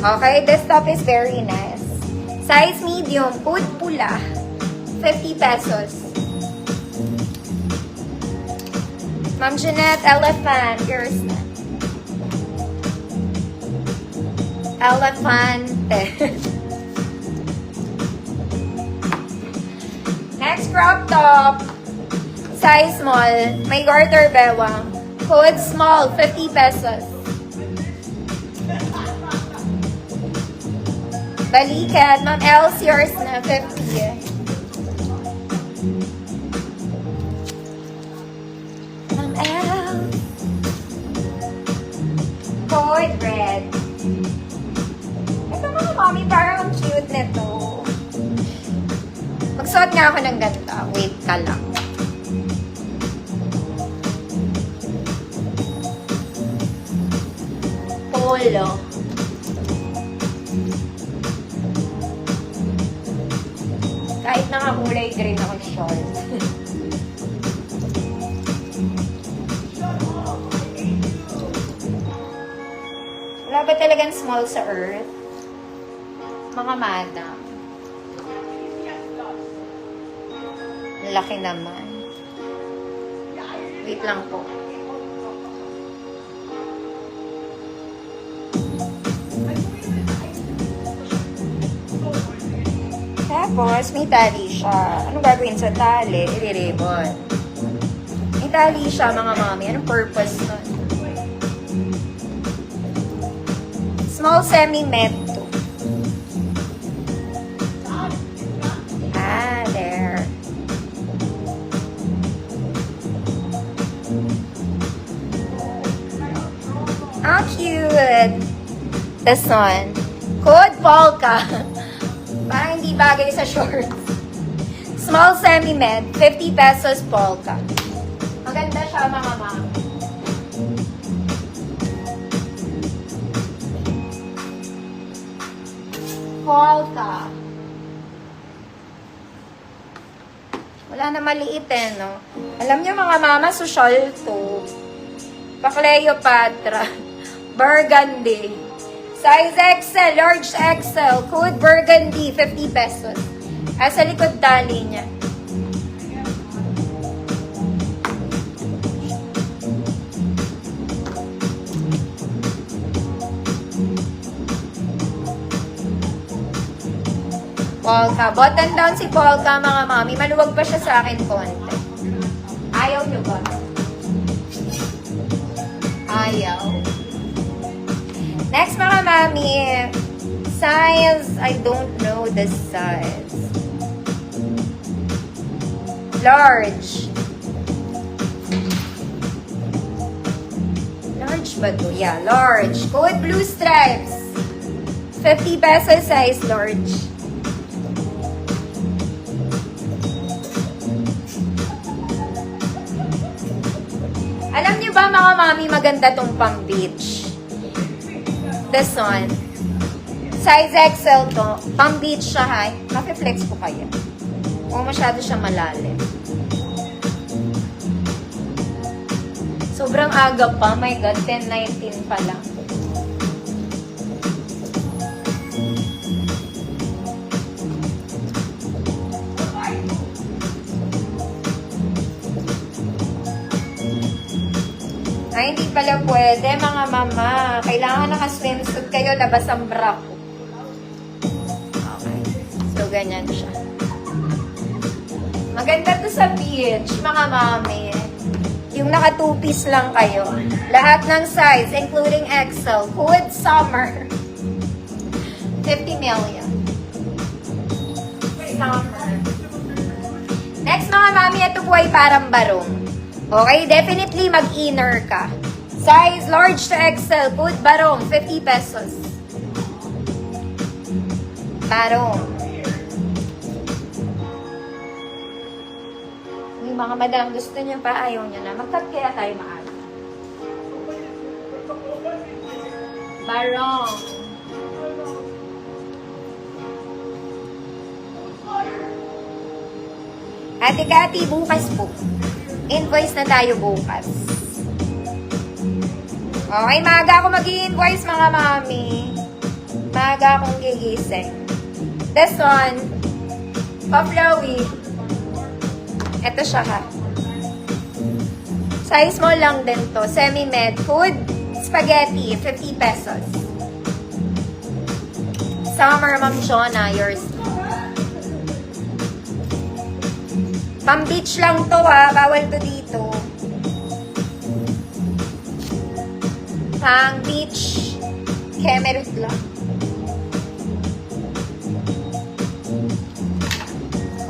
Okay, this top is very nice. Size medium, code pula. 50 pesos. Ma'am Jeanette, elephant. Yours na. Elefante. Next crop top. Size small. May garter bewang. Code small, 50 pesos. Balikat. Ma'am Els, yours na, 50. Ma'am Els. Code red. Ito mga mommy, parang ang cute nito. Magsuot nga ako ng ganito. Wait ka lang. Polo. Kahit nakakulay green ako short. Wala ba talagang small sa earth? Mga madam. Laki naman. Wait lang po. Tapos, may tali siya. Anong gagawin sa tali? I-ribbon. May tali siya, mga mami. Anong purpose nun? Small semi-met to. Ah, there. How cute! This one. Code Polka. Parang hindi bagay sa shorts. Small semi-med, 50 pesos polka. Maganda siya, mga mami. Polka. Wala na maliit eh, no? Alam niyo mga mama, social to. Pa-Cleopatra. Burgundy. Size XL, large XL, code Burgundy, 50 pesos. Sa likod tali niya. Polka. Button down si Polka, mga mami. Maluwag pa siya sa akin konti. Ayaw niyo ba? Ayaw. Next, mga mami, size, I don't know the size. Large. Large ba to? Yeah, large. Code blue stripes. 50 pesos size large. Alam niyo ba, mga mami, maganda tong pang beach? This one. Size XL to. Pang beach siya, ha? Maki-flex ko kaya. O masyado siya malalim. Sobrang aga pa. My God, 10:19 pa lang. Ay, hindi pala pwede, mga mama. Kailangan naka-swimsuit kayo, labas ang bra ko. Okay. So, ganyan siya. Maganda to sa beach, mga mami. Yung naka 2-piece lang kayo. Lahat ng size, including XL. Hood summer. 50 million. Summer. Next, mga mami, ito po ay parang barong. Okay, definitely mag-inner ka. Size large to XL, code barong, 50 pesos. Barong. Yung mga madam, gusto niyo pa, ayaw niyo na. Mag-cut kaya tayo maaga. Barong. Ate Cathy, bukas po. Invoice na tayo bukas. Okay, maaga ako mag-i-invoice, mga mami. Maaga akong gigising. This one, pa-flowy. Ito siya ha. Size mo lang din to. Semi-med. Food, spaghetti, 50 pesos. Summer, Ma'am Jonah, yours. Pang-beach lang to ha. Bawal to dito. Pang-beach. Kemerut lang.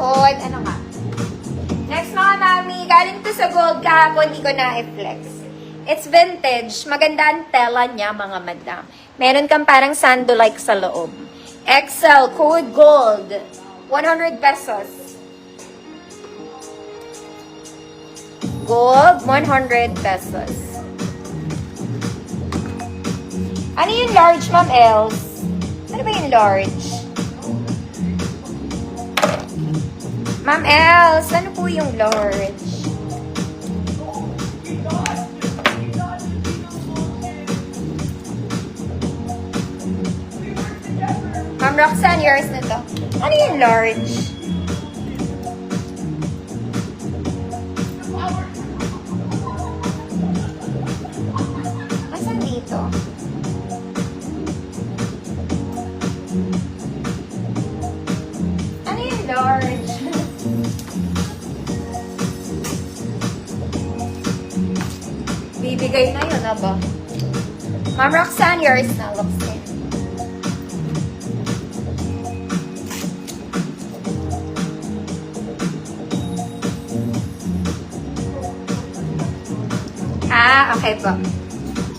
Code, ano nga? Next mga mami, galing to sa gold kahapon, di ko na i-flex. It's vintage. Maganda ang tela niya, mga madam. Meron kang parang sando-like sa loob. XL, code gold. 100 pesos. Gold, 100 pesos. Ano yung large, Ma'am Els? Ano ba yung large? Ma'am Els, ano po yung large? Ma'am Roxanne, yours na to. Ano yung large? Asan dito? Ano yung large? Bibigay na yun, aba. Ma'am Roxanne, yours na. Roxanne. Okay po.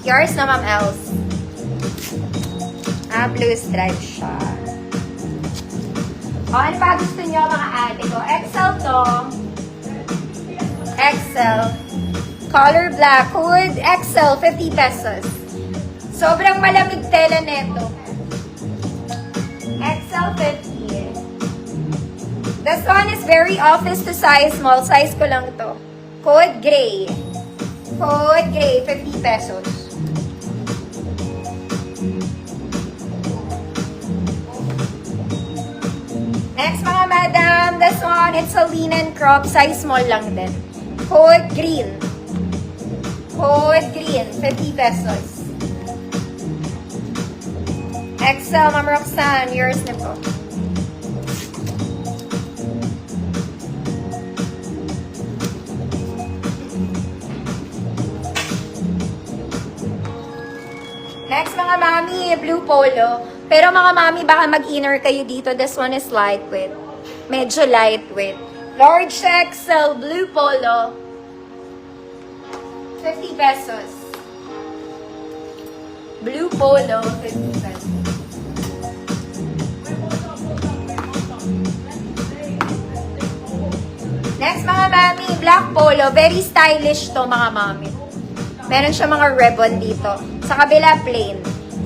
Yours na, Ma'am Els. Blue stripe siya. Ano pa gusto nyo, mga ate ko? XL to. XL. Color black. Hood XL, 50 pesos. Sobrang malamig tela neto. XL 50. This one is very office to size. Small size ko lang to. Code gray. Code gray, 50 pesos. Next mga madam, this one, it's a linen crop. Size small lang din. Code green. Code green, 50 pesos. XL, Ma'am Roxanne, yours na po. Next mga mami, blue polo. Pero mga mami, baka mag-inner kayo dito. This one is lightweight. Medyo lightweight. Large XL, blue polo. 50 pesos. Blue polo, 50 pesos. Next mga mami, black polo. Very stylish to mga mami. Meron siya mga ribbon dito. Sa kabila, plain.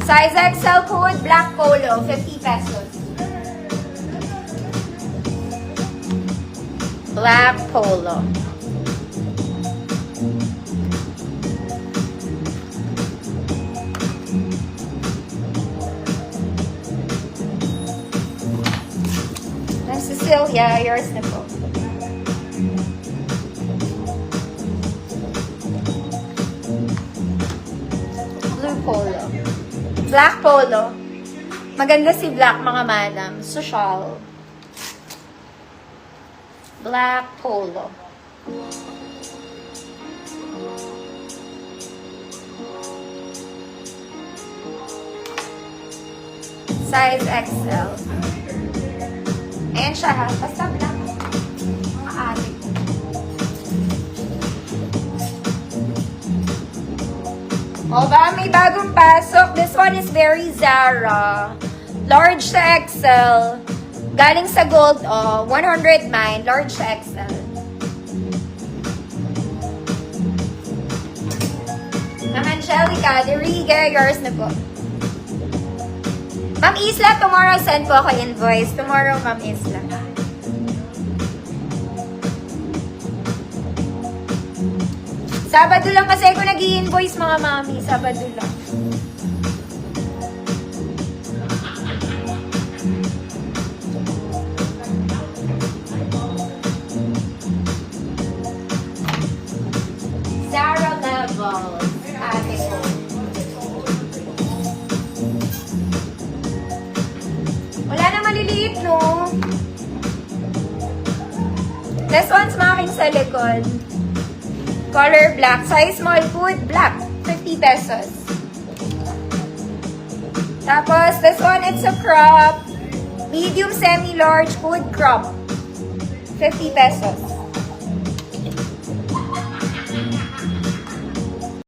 Size XL code, black polo, 50 pesos. Black polo. Cecilia, yours na po. Blue polo. Black polo. Maganda si black, mga madam. Social. Black polo. Size XL. Ayan siya ha. Basta black. Mga ate ko. O ba, may bagong pasok. This one is very Zara. Large sa XL. Galing sa gold, 109. Large sa XL. Ma'am Angelica, Deriga, yours na po. Ma'am Isla, tomorrow send po ako invoice. Tomorrow, Ma'am Isla. Sabado lang kasi ako nag-i-invoice, mga mami. Sabado lang. This one's making sa likod. Color black. Size small food, black. 50 pesos. Tapos, this one, it's a crop. Medium, semi-large food crop. 50 pesos.